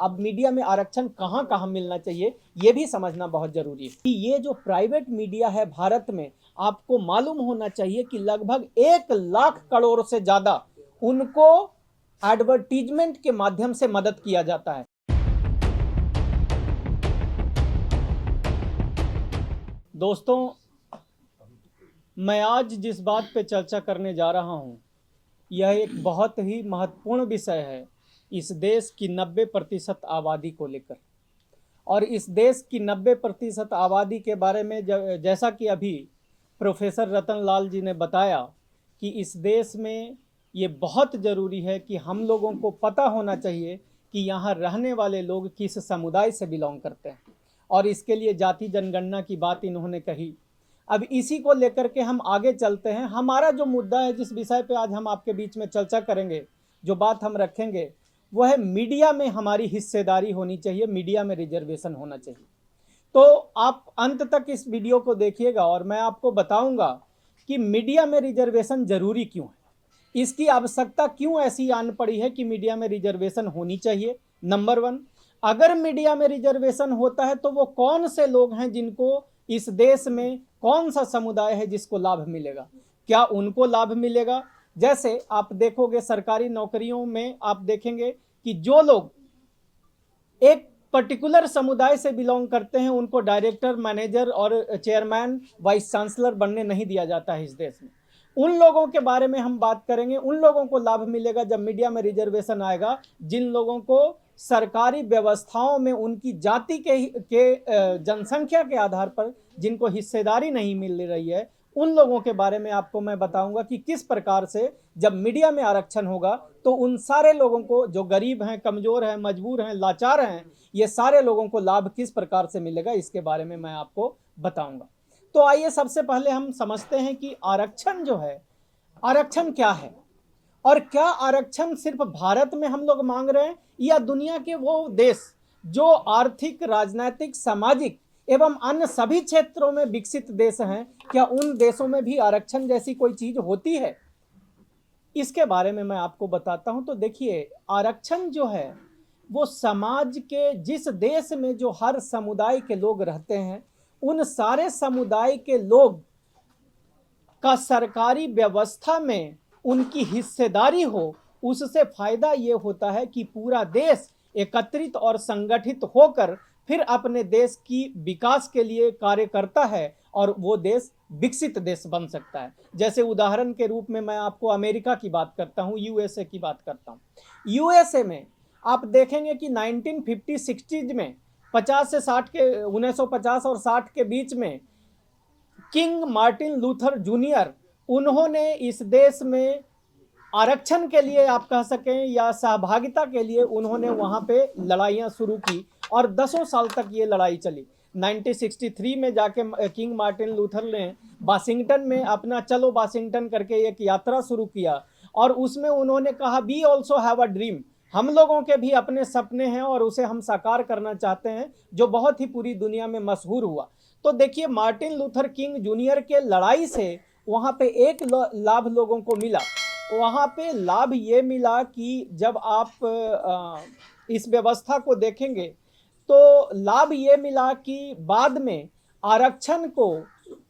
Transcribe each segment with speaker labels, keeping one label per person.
Speaker 1: अब मीडिया में आरक्षण कहाँ कहाँ मिलना चाहिए ये भी समझना बहुत जरूरी है कि ये जो प्राइवेट मीडिया है भारत में, आपको मालूम होना चाहिए कि लगभग 1 लाख करोड़ से ज्यादा उनको एडवर्टीजमेंट के माध्यम से मदद किया जाता है। दोस्तों, मैं आज जिस बात पे चर्चा करने जा रहा हूं, यह एक बहुत ही महत्वपूर्ण विषय है इस देश की 90% आबादी को लेकर। और इस देश की 90% आबादी के बारे में जैसा कि अभी प्रोफेसर रतन लाल जी ने बताया कि इस देश में ये बहुत ज़रूरी है कि हम लोगों को पता होना चाहिए कि यहाँ रहने वाले लोग किस समुदाय से बिलोंग करते हैं, और इसके लिए जाति जनगणना की बात इन्होंने कही। अब इसी को लेकर के हम आगे चलते हैं। हमारा जो मुद्दा है, जिस विषय पे आज हम आपके बीच में चर्चा करेंगे, जो बात हम रखेंगे, वो है मीडिया में हमारी हिस्सेदारी होनी चाहिए, मीडिया में रिजर्वेशन होना चाहिए। तो आप अंत तक इस वीडियो को देखिएगा और मैं आपको बताऊंगा कि मीडिया में रिजर्वेशन जरूरी क्यों है, इसकी आवश्यकता क्यों ऐसी आन पड़ी है कि मीडिया में रिजर्वेशन होनी चाहिए। नंबर 1, अगर मीडिया में रिजर्वेशन होता है तो वो कौन से लोग हैं जिनको, इस देश में कौन सा समुदाय है जिसको लाभ मिलेगा, क्या उनको लाभ मिलेगा। जैसे आप देखोगे सरकारी नौकरियों में आप देखेंगे कि जो लोग एक पर्टिकुलर समुदाय से बिलोंग करते हैं उनको डायरेक्टर, मैनेजर और चेयरमैन, वाइस चांसलर बनने नहीं दिया जाता है इस देश में। उन लोगों के बारे में हम बात करेंगे। उन लोगों को लाभ मिलेगा जब मीडिया में रिजर्वेशन आएगा, जिन लोगों को सरकारी व्यवस्थाओं में उनकी जाति के जनसंख्या के आधार पर जिनको हिस्सेदारी नहीं मिल रही है, उन लोगों के बारे में आपको मैं बताऊंगा कि किस प्रकार से जब मीडिया में आरक्षण होगा तो उन सारे लोगों को, जो गरीब हैं, कमजोर हैं, मजबूर हैं, लाचार हैं, ये सारे लोगों को लाभ किस प्रकार से मिलेगा, इसके बारे में मैं आपको बताऊंगा। तो आइए सबसे पहले हम समझते हैं कि आरक्षण जो है, आरक्षण क्या है, और क्या आरक्षण सिर्फ भारत में हम लोग मांग रहे हैं या दुनिया के वो देश जो आर्थिक, राजनीतिक, सामाजिक एवं अन्य सभी क्षेत्रों में विकसित देश हैं, क्या उन देशों में भी आरक्षण जैसी कोई चीज होती है, इसके बारे में मैं आपको बताता हूं। तो देखिए, आरक्षण जो है वो समाज के, जिस देश में जो हर समुदाय के लोग रहते हैं, उन सारे समुदाय के लोग का सरकारी व्यवस्था में उनकी हिस्सेदारी हो, उससे फायदा ये होता है कि पूरा देश एकत्रित और संगठित होकर फिर अपने देश की विकास के लिए कार्य करता है और वो देश विकसित देश बन सकता है। जैसे उदाहरण के रूप में मैं आपको अमेरिका की बात करता हूँ, यूएसए की बात करता हूँ। यूएसए में आप देखेंगे कि 1950-60 में, 50 से 60 के 1950 और 60 के बीच में किंग मार्टिन लूथर जूनियर, उन्होंने इस देश में आरक्षण के लिए, आप कह सकें, या सहभागिता के लिए उन्होंने वहां पे लड़ाइयां शुरू की और 10 साल तक ये लड़ाई चली। 1963 में जाके किंग मार्टिन लूथर ने वाशिंगटन में अपना चलो वाशिंगटन करके एक यात्रा शुरू किया और उसमें उन्होंने कहा, we also have a dream, हम लोगों के भी अपने सपने हैं और उसे हम साकार करना चाहते हैं, जो बहुत ही पूरी दुनिया में मशहूर हुआ। तो देखिए, मार्टिन लूथर किंग जूनियर के लड़ाई से वहाँ पे एक लाभ लोगों को मिला। वहाँ पे लाभ ये मिला कि जब आप इस व्यवस्था को देखेंगे तो लाभ ये मिला कि बाद में आरक्षण को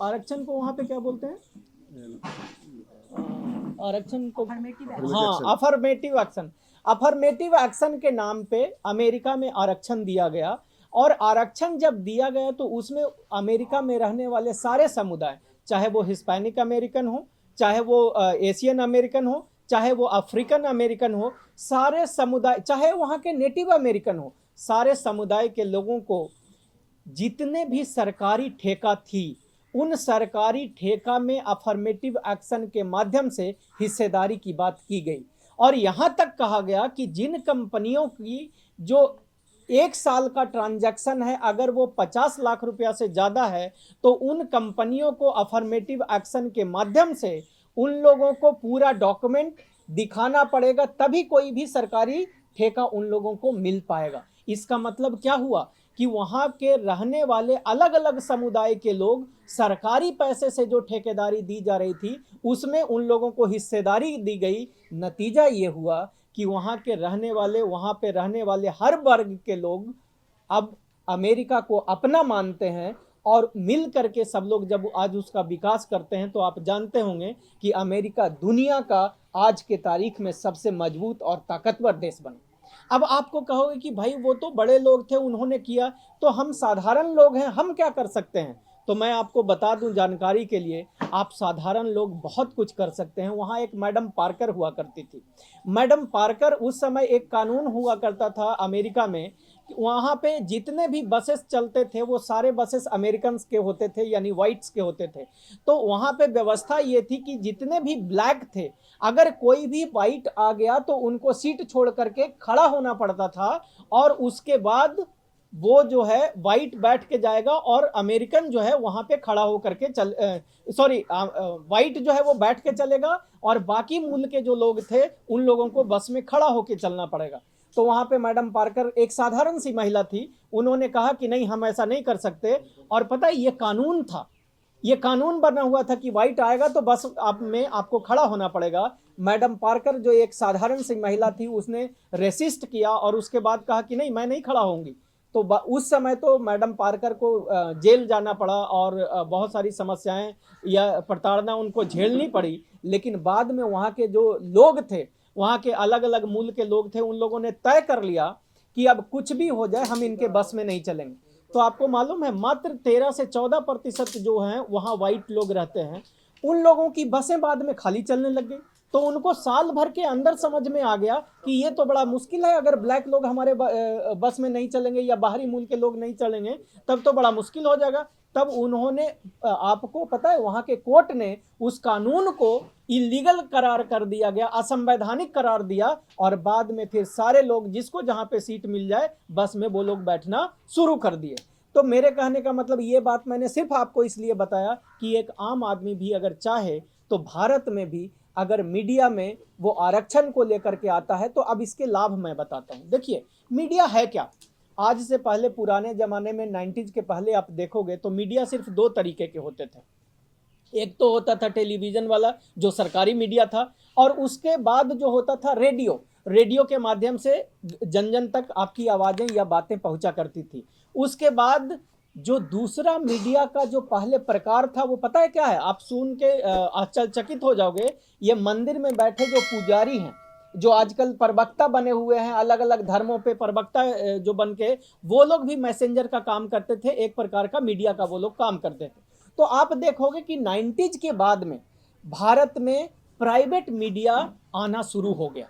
Speaker 1: वहाँ पे क्या बोलते हैं, आरक्षण को, हाँ, अफर्मेटिव एक्शन के नाम पे अमेरिका में आरक्षण दिया गया। और आरक्षण जब दिया गया तो उसमें अमेरिका में रहने वाले सारे समुदाय, चाहे वो हिस्पैनिक अमेरिकन हो, चाहे वो एशियन अमेरिकन हो, चाहे वो अफ्रीकन अमेरिकन हो, सारे समुदाय, चाहे वहाँ के नेटिव अमेरिकन हो, सारे समुदाय के लोगों को जितने भी सरकारी ठेका थी, उन सरकारी ठेका में अफर्मेटिव एक्शन के माध्यम से हिस्सेदारी की बात की गई। और यहाँ तक कहा गया कि जिन कंपनियों की जो 1 साल का ट्रांजैक्शन है, अगर वो 50 लाख रुपया से ज़्यादा है, तो उन कंपनियों को अफर्मेटिव एक्शन के माध्यम से उन लोगों को पूरा डॉक्यूमेंट दिखाना पड़ेगा, तभी कोई भी सरकारी ठेका उन लोगों को मिल पाएगा। इसका मतलब क्या हुआ कि वहाँ के रहने वाले अलग अलग समुदाय के लोग, सरकारी पैसे से जो ठेकेदारी दी जा रही थी उसमें उन लोगों को हिस्सेदारी दी गई। नतीजा ये हुआ कि वहाँ के रहने वाले, वहाँ पे रहने वाले हर वर्ग के लोग अब अमेरिका को अपना मानते हैं और मिल करके सब लोग जब आज उसका विकास करते हैं तो आप जानते होंगे कि अमेरिका दुनिया का आज के तारीख में सबसे मजबूत और ताकतवर देश बना। अब आपको कहोगे कि भाई वो तो बड़े लोग थे, उन्होंने किया, तो हम साधारण लोग हैं, हम क्या कर सकते हैं? तो मैं आपको बता दूं जानकारी के लिए, आप साधारण लोग बहुत कुछ कर सकते हैं। वहाँ एक मैडम पार्कर हुआ करती थी। मैडम पार्कर, उस समय एक कानून हुआ करता था अमेरिका में, वहाँ पे जितने भी बसेस चलते थे वो सारे बसेस अमेरिकन के होते थे, यानी वाइट्स के होते थे। तो वहाँ पे व्यवस्था ये थी कि जितने भी ब्लैक थे, अगर कोई भी वाइट आ गया तो उनको सीट छोड़ करके खड़ा होना पड़ता था, और उसके बाद वो जो है वाइट बैठ के जाएगा और अमेरिकन जो है वहाँ पे खड़ा होकर के वाइट जो है वो बैठ के चलेगा, और बाकी मूल के जो लोग थे उन लोगों को बस में खड़ा होकर चलना पड़ेगा। तो वहाँ पे मैडम पार्कर एक साधारण सी महिला थी, उन्होंने कहा कि नहीं, हम ऐसा नहीं कर सकते। और पता है ये कानून था, ये कानून बना हुआ था कि वाइट आएगा तो बस आप में आपको खड़ा होना पड़ेगा। मैडम पार्कर जो एक साधारण सी महिला थी, उसने रेसिस्ट किया और उसके बाद कहा कि नहीं, मैं नहीं खड़ा होंगी। तो उस समय तो मैडम पार्कर को जेल जाना पड़ा और बहुत सारी समस्याएं या प्रताड़ना उनको झेलनी पड़ी। लेकिन बाद में वहाँ के जो लोग थे, वहाँ के अलग अलग मूल के लोग थे, उन लोगों ने तय कर लिया कि अब कुछ भी हो जाए हम इनके बस में नहीं चलेंगे। तो आपको मालूम है मात्र 13 से 14% जो हैं वहाँ वाइट लोग रहते हैं, उन लोगों की बसें बाद में खाली चलने लग गई। तो उनको साल भर के अंदर समझ में आ गया कि ये तो बड़ा मुश्किल है, अगर ब्लैक लोग हमारे बस में नहीं चलेंगे या बाहरी मुल्क के लोग नहीं चलेंगे तब तो बड़ा मुश्किल हो जाएगा। तब उन्होंने, आपको पता है, वहां के कोर्ट ने उस कानून को इलीगल करार कर दिया गया, असंवैधानिक करार दिया, और बाद में फिर सारे लोग जिसको जहां पे सीट मिल जाए बस में वो लोग बैठना शुरू कर दिए। तो मेरे कहने का मतलब, ये बात मैंने सिर्फ आपको इसलिए बताया कि एक आम आदमी भी अगर चाहे तो भारत में भी अगर मीडिया में वो आरक्षण को लेकर के आता है तो अब इसके लाभ मैं बताता हूं। देखिए मीडिया है क्या। आज से पहले पुराने जमाने में 90s के पहले आप देखोगे तो मीडिया सिर्फ दो तरीके के होते थे। एक तो होता था टेलीविजन वाला जो सरकारी मीडिया था, और उसके बाद जो होता था रेडियो, रेडियो के माध्यम से जन जन तक आपकी आवाज़ें या बातें पहुंचा करती थी। उसके बाद जो दूसरा मीडिया का जो पहले प्रकार था वो पता है क्या है? आप सुन के आश्चर्यचकित हो जाओगे। ये मंदिर में बैठे जो पुजारी हैं, जो आजकल प्रवक्ता बने हुए हैं, अलग अलग धर्मों पे प्रवक्ता जो बन के, वो लोग भी मैसेंजर का काम करते थे, एक प्रकार का मीडिया का वो लोग काम करते थे। तो आप देखोगे कि 90s के बाद में भारत में प्राइवेट मीडिया आना शुरू हो गया।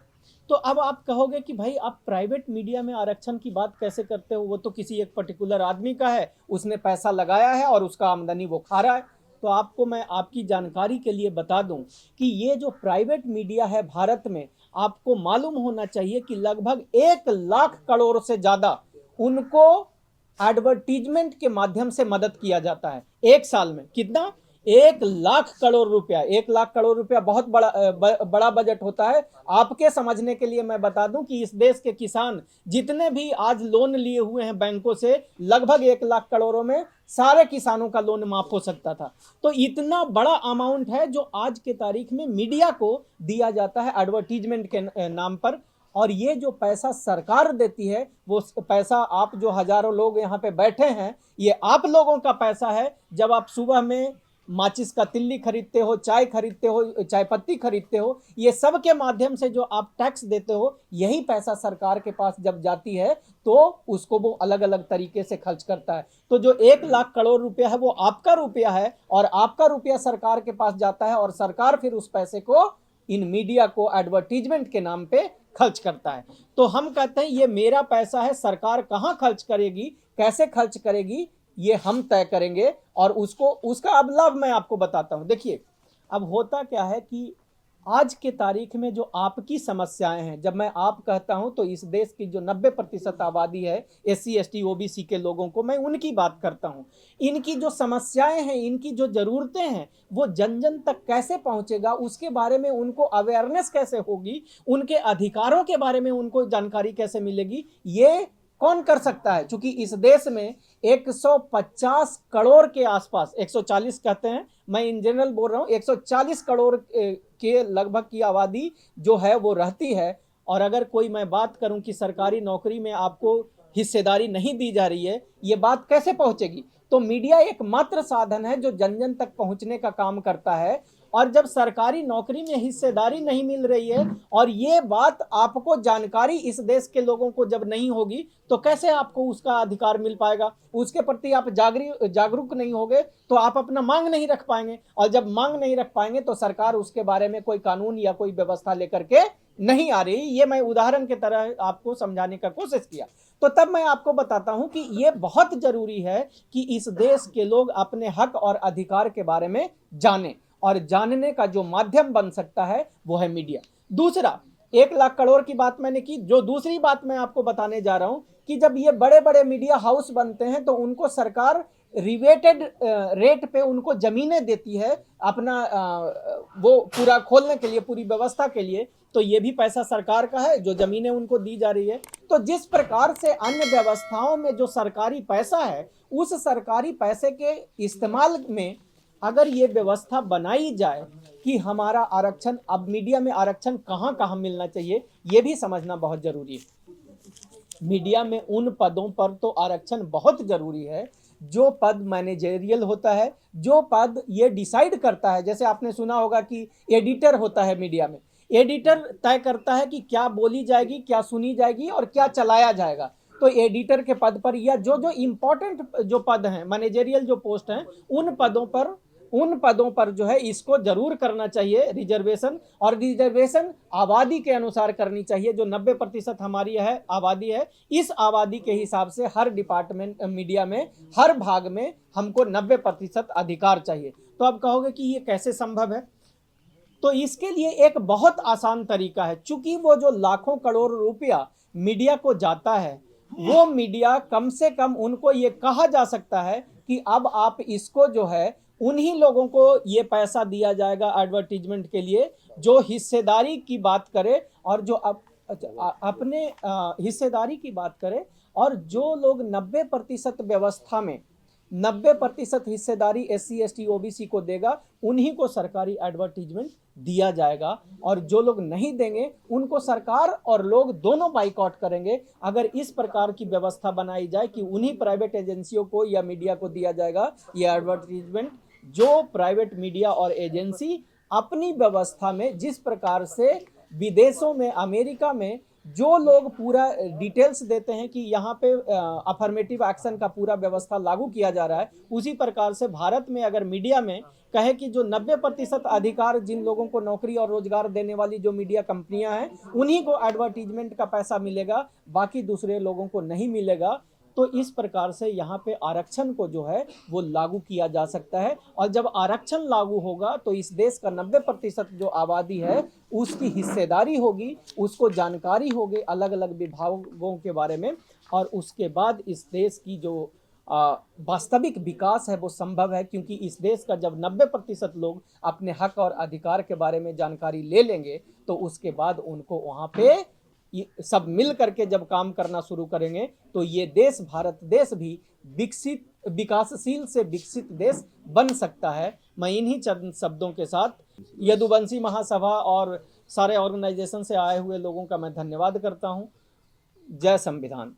Speaker 1: तो अब आप कहोगे कि भाई आप प्राइवेट मीडिया में आरक्षण की बात कैसे करते हो, वो तो किसी एक पर्टिकुलर आदमी का है, उसने पैसा लगाया है और उसका आमदनी वो खा रहा है। तो आपको मैं आपकी जानकारी के लिए बता दूं कि ये जो प्राइवेट मीडिया है भारत में, आपको मालूम होना चाहिए कि लगभग 1 लाख करोड़ से ज्यादा उनको एडवर्टीजमेंट के माध्यम से मदद किया जाता है। एक साल में कितना? 1 लाख करोड़ रुपया। 1 लाख करोड़ रुपया बहुत बड़ा बजट होता है। आपके समझने के लिए मैं बता दूं कि इस देश के किसान जितने भी आज लोन लिए हुए हैं बैंकों से, लगभग 1 लाख करोड़ों में सारे किसानों का लोन माफ हो सकता था। तो इतना बड़ा अमाउंट है जो आज के तारीख में मीडिया को दिया जाता है एडवर्टीजमेंट के नाम पर। और ये जो पैसा सरकार देती है, वो पैसा आप जो हजारों लोग यहाँ पे बैठे हैं, ये आप लोगों का पैसा है। जब आप सुबह में माचिस का तिल्ली खरीदते हो, चाय खरीदते हो, चाय पत्ती खरीदते हो, ये सब के माध्यम से जो आप टैक्स देते हो, यही पैसा सरकार के पास जब जाती है तो उसको वो अलग अलग तरीके से खर्च करता है। तो जो 1 लाख करोड़ रुपया है वो आपका रुपया है, और आपका रुपया सरकार के पास जाता है, और सरकार फिर उस पैसे को इन मीडिया को एडवर्टीजमेंट के नाम पे खर्च करता है। तो हम कहते हैं ये मेरा पैसा है, सरकार कहाँ खर्च करेगी, कैसे खर्च करेगी, ये हम तय करेंगे, और उसका अब लाभ मैं आपको बताता हूं। देखिए अब होता क्या है कि आज के तारीख में जो आपकी समस्याएं हैं, जब मैं आप कहता हूं तो इस देश की जो 90% आबादी है SC ST OBC के लोगों को, मैं उनकी बात करता हूं। इनकी जो समस्याएं हैं, इनकी जो जरूरतें हैं, वो जन जन तक कैसे पहुंचेगा, उसके बारे में उनको अवेयरनेस कैसे होगी, उनके अधिकारों के बारे में उनको जानकारी कैसे मिलेगी, ये कौन कर सकता है? क्योंकि इस देश में 150 करोड़ के आसपास, 140 कहते हैं, मैं इन जनरल बोल रहा हूं, 140 करोड़ के लगभग की आबादी जो है वो रहती है। और अगर कोई मैं बात करूं कि सरकारी नौकरी में आपको हिस्सेदारी नहीं दी जा रही है, ये बात कैसे पहुंचेगी? तो मीडिया एकमात्र साधन है जो जन जन तक पहुंचने का काम करता है। और जब सरकारी नौकरी में हिस्सेदारी नहीं मिल रही है और ये बात आपको जानकारी इस देश के लोगों को जब नहीं होगी तो कैसे आपको उसका अधिकार मिल पाएगा? उसके प्रति आप जागरूक नहीं होगे तो आप अपना मांग नहीं रख पाएंगे, और जब मांग नहीं रख पाएंगे तो सरकार उसके बारे में कोई कानून या कोई व्यवस्था लेकर के नहीं आ रही। ये मैं उदाहरण की तरह आपको समझाने का कोशिश किया। तो तब मैं आपको बताता हूं कि ये बहुत जरूरी है कि इस देश के लोग अपने हक और अधिकार के बारे में जानें, और जानने का जो माध्यम बन सकता है वो है मीडिया। दूसरा, 1 लाख करोड़ की बात मैंने की। जो दूसरी बात मैं आपको बताने जा रहा हूं कि जब ये बड़े बड़े मीडिया हाउस बनते हैं तो उनको सरकार रिवेटेड रेट पे उनको जमीनें देती है अपना वो पूरा खोलने के लिए, पूरी व्यवस्था के लिए। तो ये भी पैसा सरकार का है जो जमीनें उनको दी जा रही है। तो जिस प्रकार से अन्य व्यवस्थाओं में जो सरकारी पैसा है, उस सरकारी पैसे के इस्तेमाल में अगर ये व्यवस्था बनाई जाए कि हमारा आरक्षण, अब मीडिया में आरक्षण कहाँ कहाँ मिलना चाहिए ये भी समझना बहुत जरूरी है। मीडिया में उन पदों पर तो आरक्षण बहुत जरूरी है जो पद मैनेजेरियल होता है, जो पद ये डिसाइड करता है। जैसे आपने सुना होगा कि एडिटर होता है मीडिया में, एडिटर तय करता है कि क्या बोली जाएगी, क्या सुनी जाएगी और क्या चलाया जाएगा। तो एडिटर के पद पर या जो जो इम्पोर्टेंट जो पद हैं, मैनेजेरियल जो पोस्ट हैं, उन पदों पर जो है इसको जरूर करना चाहिए रिजर्वेशन। और रिजर्वेशन आबादी के अनुसार करनी चाहिए। जो 90% हमारी है आबादी है, इस आबादी के हिसाब से हर डिपार्टमेंट मीडिया में हर भाग में हमको 90% अधिकार चाहिए। तो अब कहोगे कि ये कैसे संभव है? तो इसके लिए एक बहुत आसान तरीका है। चूंकि वो जो लाखों करोड़ रुपया मीडिया को जाता है, वो मीडिया कम से कम उनको ये कहा जा सकता है कि अब आप इसको जो है उन्हीं लोगों को ये पैसा दिया जाएगा एडवर्टीजमेंट के लिए जो हिस्सेदारी की बात करे, और जो अपने हिस्सेदारी की बात करे, और जो लोग 90% व्यवस्था में 90% हिस्सेदारी SC ST OBC को देगा, उन्हीं को सरकारी एडवर्टीजमेंट दिया जाएगा। और जो लोग नहीं देंगे उनको सरकार और लोग दोनों बाइकआउट करेंगे। अगर इस प्रकार की व्यवस्था बनाई जाए कि उन्हीं प्राइवेट एजेंसियों को या मीडिया को दिया जाएगा ये एडवर्टीजमेंट, जो प्राइवेट मीडिया और एजेंसी अपनी व्यवस्था में जिस प्रकार से विदेशों में, अमेरिका में जो लोग पूरा डिटेल्स देते हैं कि यहाँ पे अफर्मेटिव एक्शन का पूरा व्यवस्था लागू किया जा रहा है, उसी प्रकार से भारत में अगर मीडिया में कहे कि जो 90% अधिकार जिन लोगों को नौकरी और रोजगार देने वाली जो मीडिया कंपनियां हैं उन्हीं को एडवर्टीजमेंट का पैसा मिलेगा, बाकी दूसरे लोगों को नहीं मिलेगा। तो इस प्रकार से यहाँ पे आरक्षण को जो है वो लागू किया जा सकता है। और जब आरक्षण लागू होगा तो इस देश का 90% जो आबादी है उसकी हिस्सेदारी होगी, उसको जानकारी होगी अलग अलग विभागों के बारे में, और उसके बाद इस देश की जो वास्तविक विकास है वो संभव है। क्योंकि इस देश का जब 90% लोग अपने हक और अधिकार के बारे में जानकारी ले लेंगे तो उसके बाद उनको वहाँ पे सब मिल करके जब काम करना शुरू करेंगे तो ये देश, भारत देश भी विकासशील से विकसित देश बन सकता है। मैं इन्हीं चंद शब्दों के साथ यदुवंशी महासभा और सारे ऑर्गेनाइजेशन से आए हुए लोगों का मैं धन्यवाद करता हूँ। जय संविधान।